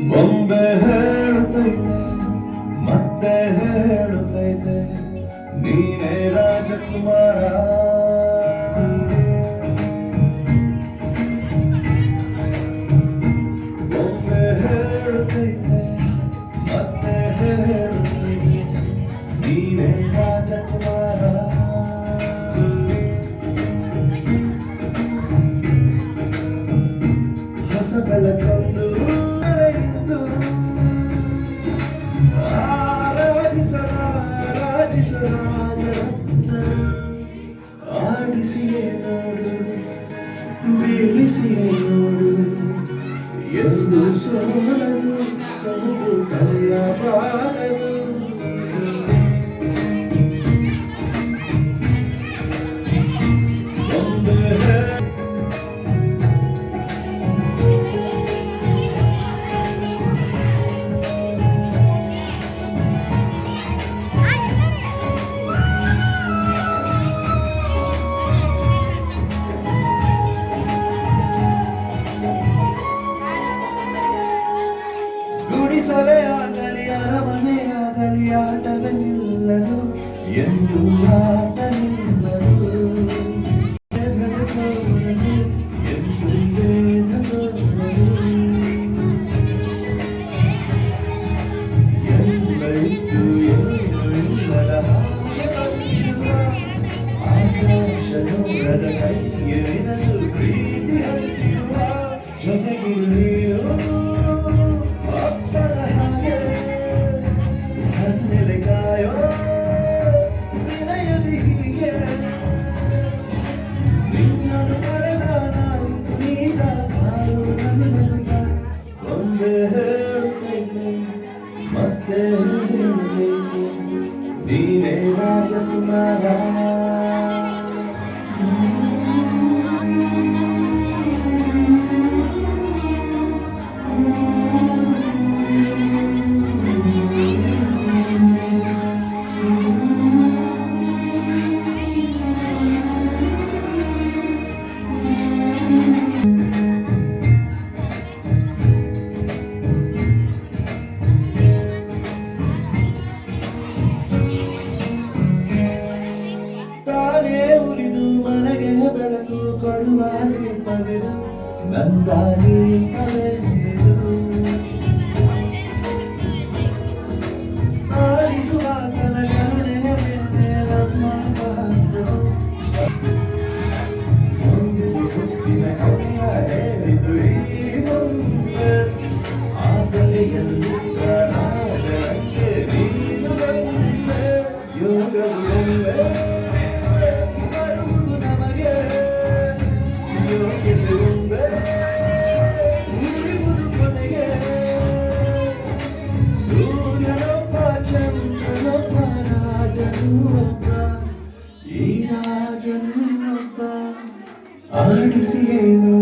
ಬೊಂಬೆ ಹೇಳುತ್ತೈತೆ ಮತ್ತೆ ಹೇಳುತ್ತೈತೆ ನೀನೇ ರಾಜಕುಮಾರ. ಬೊಂಬೆ ಹೇಳುತ್ತೈತೆ ಮತ್ತೆ ಹೇಳುತ್ತೈತೆ ನೀನೇ ರಾಜಕುಮಾರ. ಹೊಸ ಬೆಳಕೊಂದು ಆಡಿಸಿಯೇ ನೋಡು ಬೀಳಿಸಿಯೇ ನೋಡು ಎಂದು ಸೋಲಲು ಸೋದು ತಲೆಯ ಬಾಗಲು. ಗುಡಿಸಲೇ ಆಗಲಿ ಅರಮನೆಯಾಗಲಿ ಆಟವೇ ನಿಲ್ಲದು ಎಂದು ಆಟ ನಿಲ್ಲದು ಎಂದು ಎಲ್ಲ ಇದ್ದು ಇಲ್ಲದ ಆಕಾಶ ನೋಡದ ಕೈಯಿನದು ಪ್ರೀತಿ ಹಂಚಿರುವ ಜೊತೆಗಿಲ್ಲಿಯೋ ಮತ್ತೆ ನೀನೇ ರಾಜಕುಮಾರ. ಬೆಳಕು ಕೊಡುವ ದೀಪವಿದು ನಂದಾನಿ ಕಲೆಯದು ಆಡಿಸುವ ಕನಗಣೆ ಮೇಲೆ ನಮ್ಮ ಒಂದು ಹುಟ್ಟಿನ ಕಥೆಯ ಹೇಳಿದು ಈ ಮುಂದೆ ಆ ಕಲೆಯಲ್ಲಿದ್ದ ರಾಜರಂಗೆ ನೀನು ಬಂದೆ ಯೋಗವಿಲ್ಲೇ ಸೂರ್ಯನೊಬ್ಬ ಚಂದ್ರನೊಬ್ಬ ರಾಜನೊಬ್ಬ ಈ ರಾಜನೊಬ್ಬ ಆಡಿಸಿಯೇನು